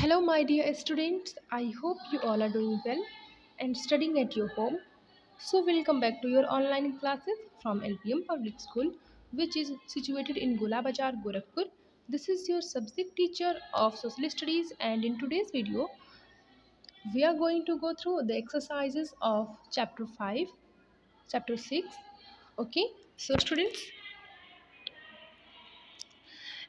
Hello, my dear students. I hope you all are doing well and studying at your home. So, welcome back to your online classes from LPM Public School, which is situated in Gola Bazar, Gorakhpur. This is your subject teacher of Social Studies, and in today's video, we are going to go through the exercises of Chapter 5, Chapter 6. Okay, so students,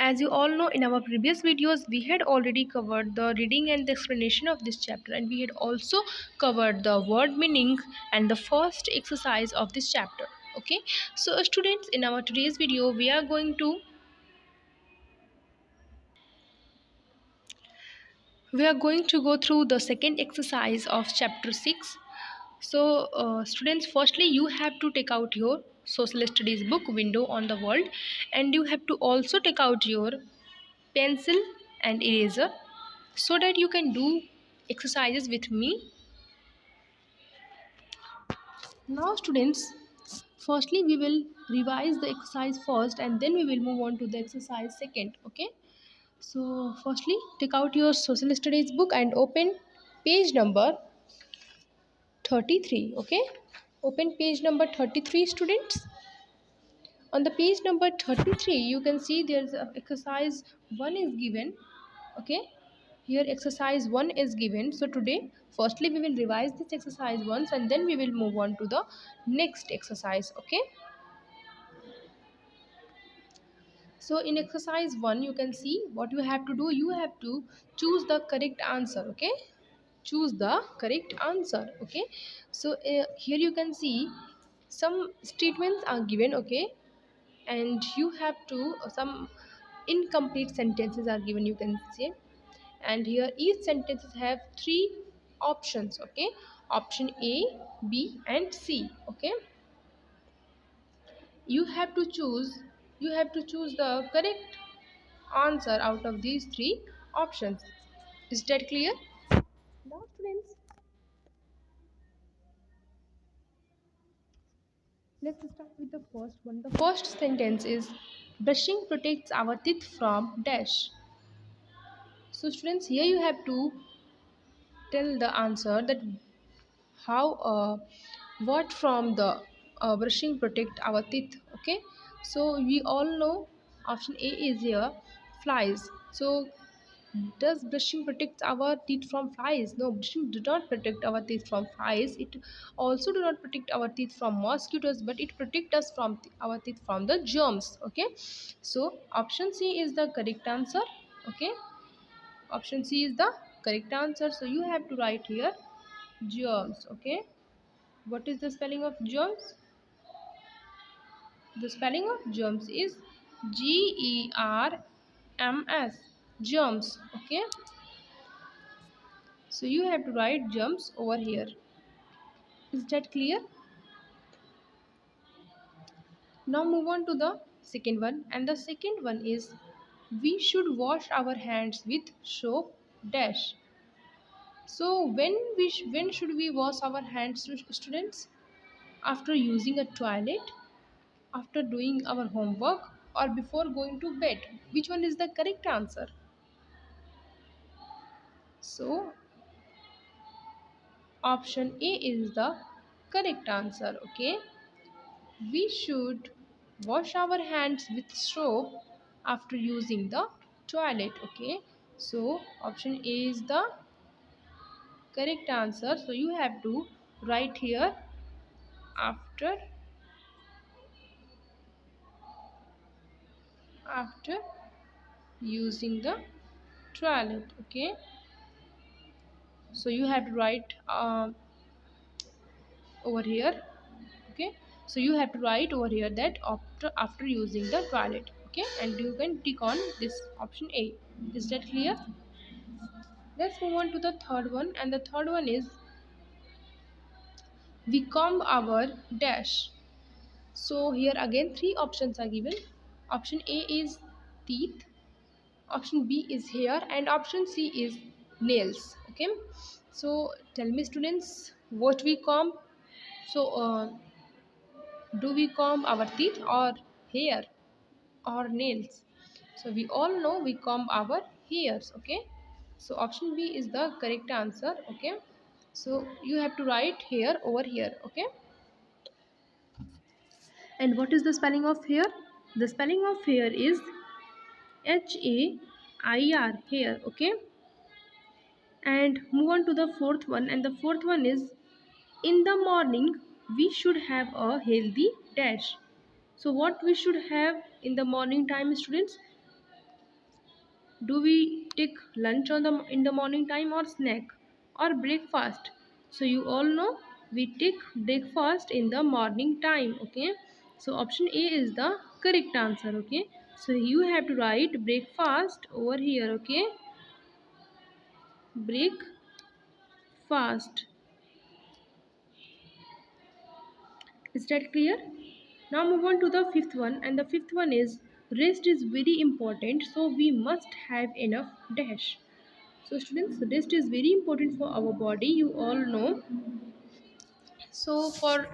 as you all know, in our previous videos, we had already covered the reading and the explanation of this chapter, and we had also covered the word meaning and the first exercise of this chapter. Okay, so students, in our today's video, we are going to go through the second exercise of chapter 6. So, students, firstly, you have to take out your social studies book window on the world, and you have to also take out your pencil and eraser so that you can do exercises with me. Now students, firstly we will revise the exercise first and then we will move on to the exercise second. Okay, so firstly take out your social studies book and open page number 33. Okay, open page number 33, students. On the page number 33 you can see there's a exercise 1 is given. Okay, here exercise 1 is given. So today firstly we will revise this exercise once and then we will move on to the next exercise. Okay, so in exercise 1 you can see what you have to do. You have to choose the correct answer. Okay, choose the correct answer. Okay, so here you can see some statements are given. Okay, and you have to some incomplete sentences are given, you can say. And here each sentences have three options. Okay, option A, B and C. Okay, you have to choose the correct answer out of these three options. Is that clear? Now students, let's start with the first one. The first sentence is brushing protects our teeth from dash. So students, here you have to tell the answer that how what from the brushing protect our teeth. Okay, so we all know option A is here, flies. So does brushing protect our teeth from flies? No, brushing do not protect our teeth from flies. It also do not protect our teeth from mosquitoes, but it protect us from our teeth from the germs. Okay, so option C is the correct answer. Okay, option C is the correct answer. So you have to write here germs. Okay, what is the spelling of germs? The spelling of germs is GERMS, germs. Okay, so you have to write germs over here. Is that clear? Now move on to the second one, and the second one is we should wash our hands with soap dash. So when should we wash our hands, students? After using a toilet, after doing our homework, or before going to bed? Which one is the correct answer? So option A is the correct answer. Okay, we should wash our hands with soap after using the toilet. Okay, so option A is the correct answer. So you have to write here after after using the toilet. Okay, so you have to write over here. Okay, so you have to write over here that after using the toilet. Okay, and you can tick on this option A. Is that clear? Let's move on to the third one, and the third one is we comb our dash. So here again three options are given. Option A is teeth, option B is hair, and option C is nails. Okay, so tell me students, what we comb? So do we comb our teeth or hair or nails? So we all know we comb our hairs. Okay, So option B is the correct answer. Okay, so you have to write here over here. Okay, and what is the spelling of hair? The spelling of hair is HAIR, hair. Okay, and move on to the fourth one, and the fourth one is in the morning we should have a healthy dash. So what we should have in the morning time, students? Do we take lunch on the in the morning time, or snack, or breakfast? So you all know we take breakfast in the morning time. Okay, so option A is the correct answer. Okay, so you have to write breakfast over here. Okay, breakfast. Is that clear? Now move on to the fifth one, and the fifth one is rest is very important, so we must have enough dash. So students, rest is very important for our body, you all know. So for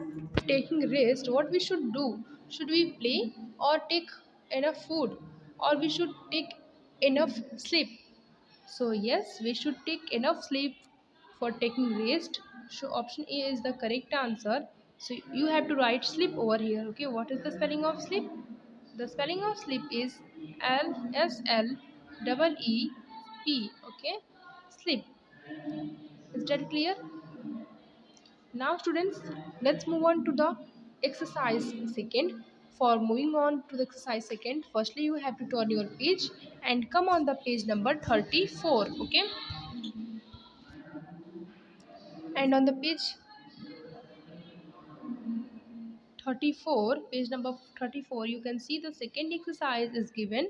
taking rest, what we should do? Should we play or take enough food, or we should take enough sleep? So yes, we should take enough sleep for taking rest. So option A is the correct answer. So you have to write sleep over here. Okay, what is the spelling of sleep? The spelling of sleep is Sleep. Okay, sleep. Is that clear? Now students, let's move on to the exercise second. For moving on to the exercise second, firstly you have to turn your page and come on the page number 34. Okay, and on the page 34, page number 34, you can see the second exercise is given.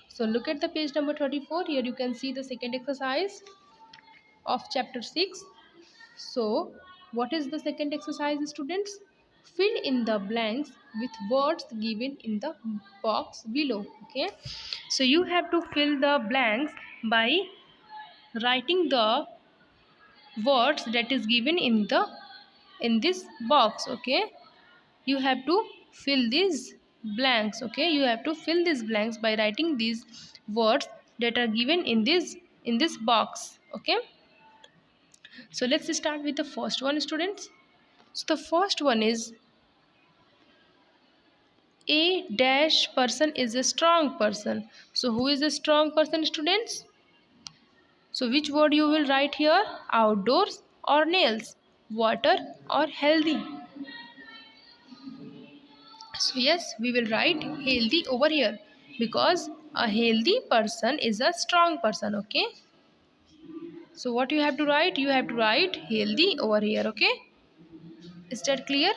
So look at the page number 34. Here you can see the second exercise of chapter 6. So what is the second exercise, students? Fill in the blanks with words given in the box below. Okay, so you have to fill the blanks by writing the words that is given in this box. Okay, you have to fill these blanks. Okay, you have to fill these blanks by writing these words that are given in this box. Okay, so let's start with the first one, students. So the first one is a dash person is a strong person. So who is a strong person, students? So which word you will write here? Outdoors or nails, water or healthy? So yes, we will write healthy over here, because a healthy person is a strong person. Okay, so what you have to write? You have to write healthy over here. Okay, is that clear?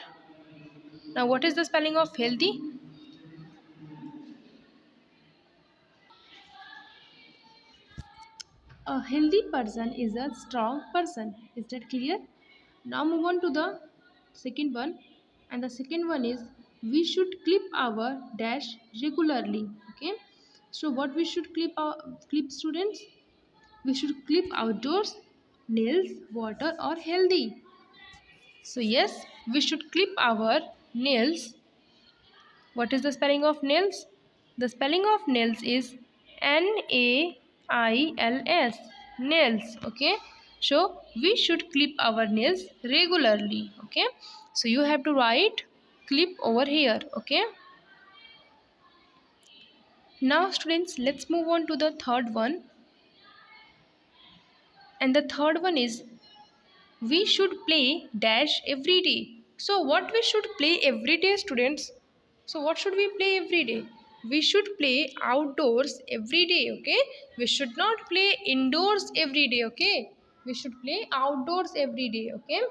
Now what is the spelling of healthy? A healthy person is a strong person. Is that clear? Now move on to the second one, and the second one is we should clip our dash regularly. Okay, so what we should clip, students? We should clip outdoors, nails, water, or healthy. So yes, we should clip our nails. What is the spelling of nails? The spelling of nails is Nails. Nails. Okay, so we should clip our nails regularly. Okay, so you have to write clip over here. Okay, now students, let's move on to the third one, and the third one is we should play dash every day. So what we should play every day, students? So what should we play every day? We should play outdoors every day. Okay, we should not play indoors every day. Okay, we should play outdoors every day. Okay,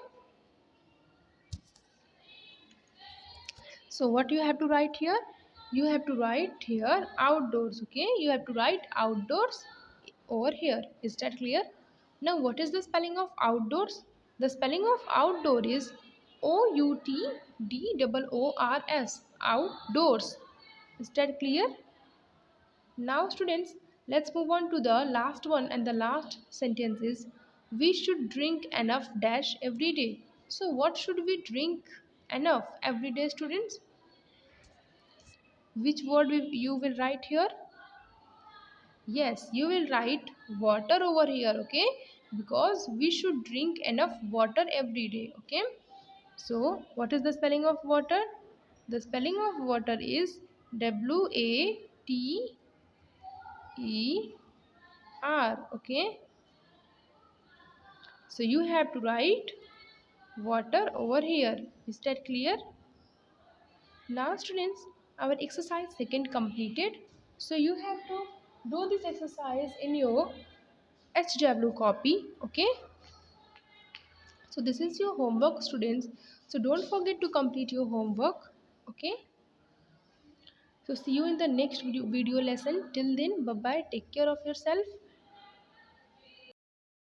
so what you have to write here? You have to write here outdoors. Okay, you have to write outdoors over here. Is that clear? Now what is the spelling of outdoors? The spelling of outdoor is Outdoors. Outdoors. Is that clear? Now students, let's move on to the last one, and the last sentence is we should drink enough dash every day. So what should we drink enough every day, students? Which word you will write here? Yes, you will write water over here, okay? Because we should drink enough water every day, okay? So, what is the spelling of water? The spelling of water is WATER, okay? So, you have to write water over here. Is that clear? Now, students, our exercise second completed. So, you have to do this exercise in your HW copy, okay? So this is your homework, students. So don't forget to complete your homework, okay? So see you in the next video lesson. Till then, bye bye, take care of yourself.